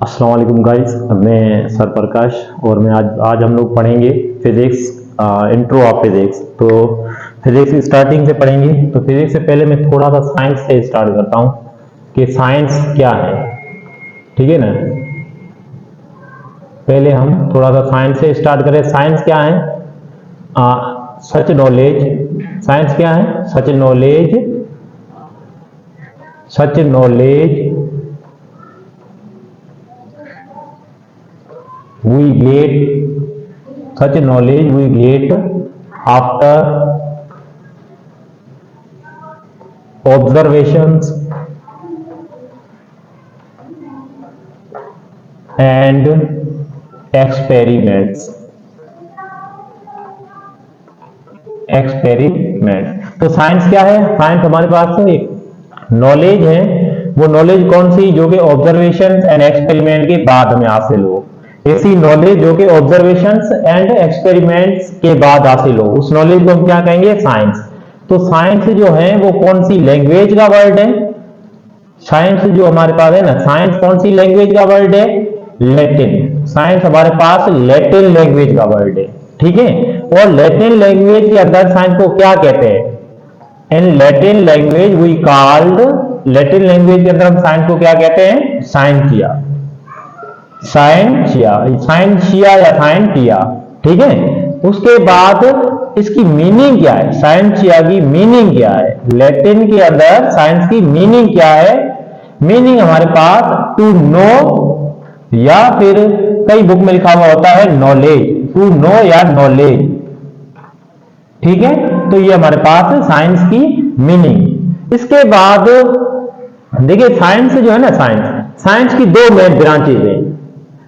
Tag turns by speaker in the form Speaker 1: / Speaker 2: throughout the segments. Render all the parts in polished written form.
Speaker 1: अस्सलाम वालेकुम गाइस, मैं सर प्रकाश और मैं आज हम लोग पढ़ेंगे फिजिक्स, इंट्रो ऑफ फिजिक्स। तो फिजिक्स स्टार्टिंग से पढ़ेंगे। तो फिजिक्स से पहले मैं थोड़ा सा साइंस से स्टार्ट करता हूँ कि साइंस क्या है। ठीक है ना, पहले हम थोड़ा सा साइंस से स्टार्ट करें। साइंस क्या है? सच नॉलेज। साइंस क्या है? सच knowledge, such knowledge we get, such knowledge we get after observations and experiments। तो साइंस क्या है? साइंस हमारे पास एक नॉलेज है। वो नॉलेज कौन सी? जो कि ऑब्जर्वेशन एंड एक्सपेरिमेंट के बाद हमें हासिल हो। ऐसी नॉलेज जो कि ऑब्जर्वेशंस एंड एक्सपेरिमेंट्स के बाद हासिल हो, उस नॉलेज को हम क्या कहेंगे? साइंस। तो साइंस जो है वो कौन सी लैंग्वेज का वर्ड है? साइंस जो हमारे पास है ना, साइंस कौन सी लैंग्वेज का वर्ड है? लैटिन। साइंस हमारे पास लैटिन लैंग्वेज का वर्ड है। ठीक है, और लैटिन लैंग्वेज के अंदर साइंस को क्या कहते हैं? In Latin language we called, Latin language के अंदर हम साइंस को क्या कहते हैं? साइंटिया। साइंटिया, साइंटिया या साइंटिया। ठीक है, उसके बाद इसकी मीनिंग क्या है? साइंटिया की मीनिंग क्या है? लैटिन के अंदर साइंस की मीनिंग क्या है? मीनिंग हमारे पास टू नो, या फिर कई बुक में लिखा हुआ होता है नॉलेज, टू नो या नॉलेज। ठीक है, तो ये हमारे पास साइंस की मीनिंग। इसके बाद देखिए साइंस जो है ना, साइंस की दो मेन ब्रांचेज है।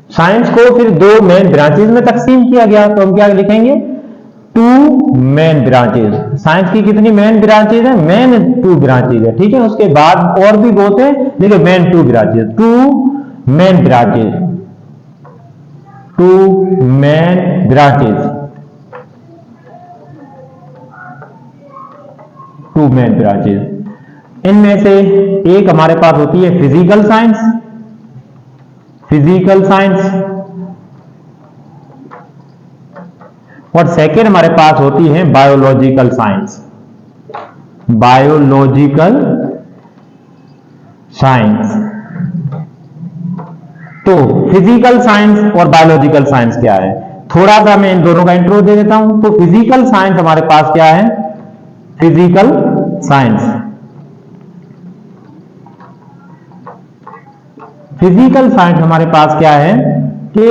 Speaker 1: साइंस को फिर दो मेन ब्रांचेज में तकसीम किया गया। तो हम क्या लिखेंगे? To main branches. साइंस की कितनी मेन ब्रांचेज है? मेन टू ब्रांचेज है। ठीक है, उसके बाद और भी बहुत है, लेकिन main two branches, two main branches, two main branches, two main branches. इनमें से एक हमारे पास होती है फिजिकल साइंस, फिजिकल साइंस, और सेकेंड हमारे पास होती है बायोलॉजिकल साइंस, बायोलॉजिकल साइंस। तो फिजिकल साइंस और बायोलॉजिकल साइंस क्या है? थोड़ा सा मैं इन दोनों का इंट्रो दे देता हूं। तो फिजिकल साइंस हमारे पास क्या है? फिजिकल साइंस, फिजिकल साइंस हमारे पास क्या है कि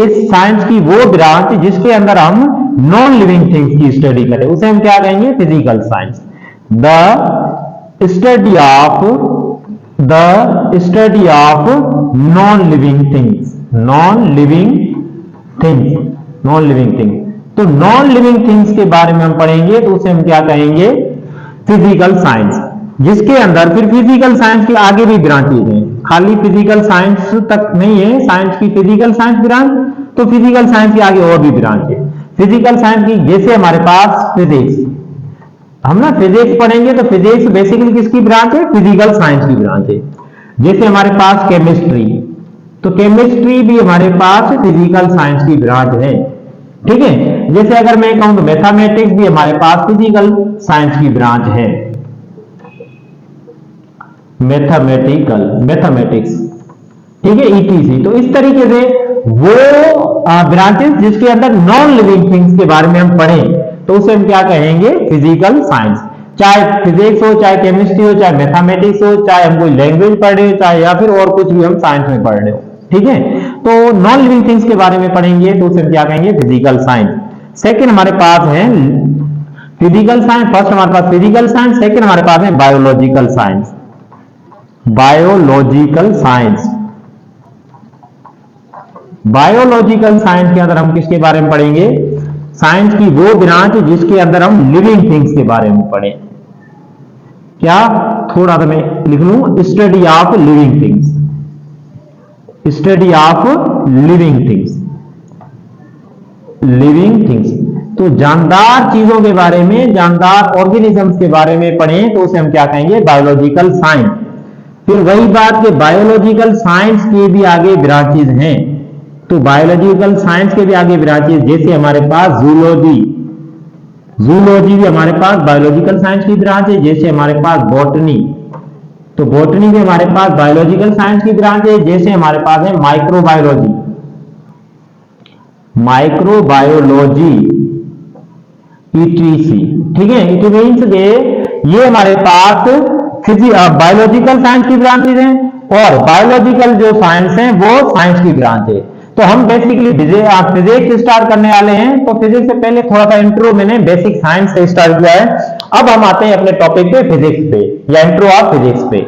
Speaker 1: इस साइंस की वो ब्रांच जिसके अंदर हम नॉन लिविंग थिंग्स की स्टडी करें, उसे हम क्या कहेंगे? Physical science. The study of, the study of non living things, non living things, non living things. तो नॉन लिविंग थिंग्स के बारे में हम पढ़ेंगे, तो उसे हम क्या कहेंगे? Physical science. जिसके अंदर फिर फिजिकल साइंस की आगे भी ब्रांचेज हैं, खाली फिजिकल साइंस तक नहीं है साइंस की फिजिकल साइंस ब्रांच, तो फिजिकल साइंस की आगे और भी ब्रांच है। फिजिकल साइंस की जैसे हमारे पास फिजिक्स, हम ना फिजिक्स पढ़ेंगे तो फिजिक्स बेसिकली किसकी ब्रांच है? फिजिकल साइंस की ब्रांच है। जैसे हमारे पास केमिस्ट्री, तो केमिस्ट्री भी हमारे पास फिजिकल साइंस की ब्रांच है। ठीक है, जैसे अगर मैं कहूं तो मैथमेटिक्स भी हमारे पास फिजिकल साइंस की ब्रांच है। मैथमेटिकल, मैथमेटिक्स, ठीक है, ईटीसी। तो इस तरीके से वो ब्रांचेस जिसके अंदर नॉन लिविंग थिंग्स के बारे में हम पढ़ें, तो उसे हम क्या कहेंगे? Physical science. चाहे फिजिक्स हो, चाहे केमिस्ट्री हो, चाहे मैथमेटिक्स हो, चाहे हम कोई लैंग्वेज पढ़ रहे हो, चाहे या फिर और कुछ भी हम साइंस में पढ़ रहे हो। ठीक है, तो नॉन लिविंग थिंग्स के बारे में पढ़ेंगे तो उसे क्या कहेंगे? Physical science. सेकेंड हमारे पास है फिजिकल साइंस, फर्स्ट हमारे पास फिजिकल साइंस, सेकेंड हमारे पास है biological science, biological science. Biological science के अंदर हम किसके बारे में पढ़ेंगे? साइंस की वो ब्रांच जिसके अंदर हम लिविंग थिंग्स के बारे में पढ़ें। क्या? थोड़ा सा मैं लिख लूं, study of living things, study of living things, living things. तो जानदार चीजों के बारे में, जानदार ऑर्गेनिजम्स के बारे में पढ़ें तो उसे हम क्या कहेंगे? Biological science. फिर वही बात कि बायोलॉजिकल साइंस के भी आगे ब्रांचेज हैं, तो बायोलॉजिकल साइंस के भी आगे ब्रांचेज, जैसे हमारे पास जूलॉजी, जूलॉजी भी हमारे पास बायोलॉजिकल साइंस की ब्रांच है। जैसे हमारे पास बॉटनी, तो बॉटनी भी हमारे पास बायोलॉजिकल साइंस की ब्रांच है। जैसे हमारे पास है माइक्रोबायोलॉजी, माइक्रोबायोलॉजी ईटीसी, ठीक है। इट मीन्स के ये हमारे पास बायोलॉजिकल साइंस की ब्रांचेज हैं और बायोलॉजिकल जो साइंस है वो साइंस की ब्रांच है। तो हम बेसिकली फिजिक्स स्टार्ट करने वाले हैं। तो फिजिक्स से पहले थोड़ा सा इंट्रो मैंने बेसिक साइंस से स्टार्ट किया है। अब हम आते हैं अपने टॉपिक पे, फिजिक्स पे या इंट्रो ऑफ फिजिक्स पे।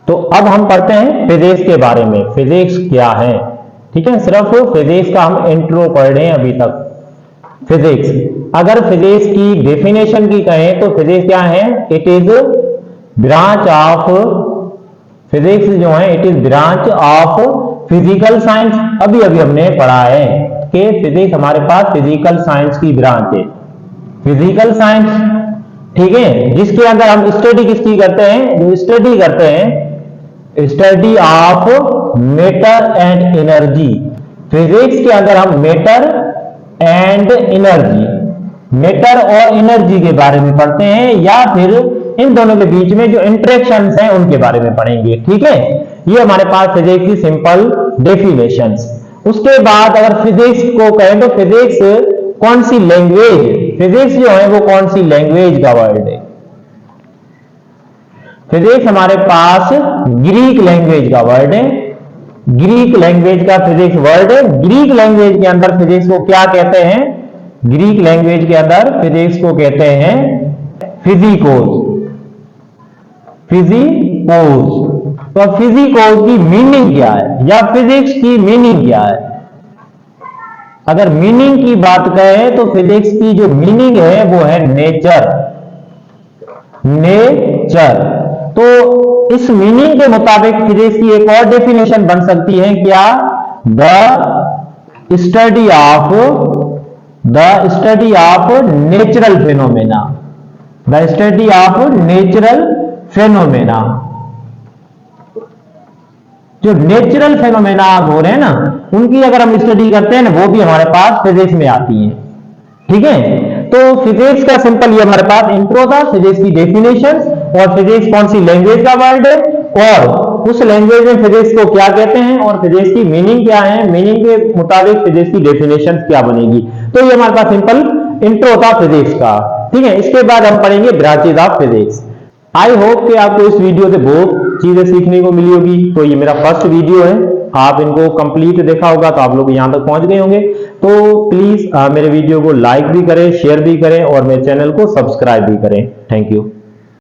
Speaker 1: तो अब हम पढ़ते हैं फिजिक्स के बारे में, फिजिक्स क्या है, ठीक है। सिर्फ फिजिक्स का हम इंट्रो पढ़ रहे हैं अभी तक। फिजिक्स, अगर फिजिक्स की डेफिनेशन की कहें तो फिजिक्स क्या है? It is branch of, physics जो है it is branch of physical science. अभी अभी हमने पढ़ा है कि फिजिक्स हमारे पास फिजिकल साइंस की ब्रांच है, फिजिकल साइंस, ठीक है। जिसके अंदर हम स्टडी किसकी करते हैं? जो स्टडी करते हैं study of matter and energy. Physics के अंदर हम मैटर एंड एनर्जी, मैटर और एनर्जी के बारे में पढ़ते हैं, या फिर इन दोनों के बीच में जो इंटरेक्शंस हैं उनके बारे में पढ़ेंगे, ठीक है। ये हमारे पास फिजिक्स की सिंपल डेफिनेशंस। उसके बाद अगर फिजिक्स को कहें तो फिजिक्स कौन सी लैंग्वेज, फिजिक्स जो है वो कौन सी लैंग्वेज का वर्ड है? फिजिक्स हमारे पास ग्रीक लैंग्वेज का वर्ड है, ग्रीक लैंग्वेज का फिजिक्स वर्ड है। ग्रीक लैंग्वेज के अंदर फिजिक्स को क्या कहते हैं? ग्रीक लैंग्वेज के अंदर फिजिक्स को कहते हैं फिजिकोस, फिजिकोस। तो फिजिकोस की मीनिंग क्या है, या फिजिक्स की मीनिंग क्या है? अगर मीनिंग की बात करें तो फिजिक्स की जो मीनिंग है वो है नेचर, नेचर। तो इस मीनिंग के मुताबिक फिजिक्स की एक और डेफिनेशन बन सकती है क्या? The study of natural phenomena, the study of natural phenomena. जो नेचुरल फेनोमेना हो रहे हैं ना, उनकी अगर हम स्टडी करते हैं ना, वो भी हमारे पास फिजिक्स में आती है, ठीक है। तो फिजिक्स का सिंपल ये हमारे पास इंट्रो था, फिजिक्स की डेफिनेशन और फिजिक्स कौन सी लैंग्वेज का वर्ड है और उस लैंग्वेज में फिजिक्स को क्या कहते हैं और फिजिक्स की मीनिंग क्या है, मीनिंग के मुताबिक फिजिक्स की डेफिनेशन क्या बनेगी। तो ये हमारे पास सिंपल इंट्रो था फिजिक्स का, ठीक है। इसके बाद हम पढ़ेंगे branches of physics. I hope कि आपको इस वीडियो से बहुत चीजें सीखने को मिली होगी। तो ये मेरा फर्स्ट वीडियो है, आप इनको कंप्लीट देखा होगा तो आप लोग यहां तक पहुंच गए होंगे। तो प्लीज मेरे वीडियो को लाइक भी करें, शेयर भी करें और मेरे चैनल को सब्सक्राइब भी करें। Thank you.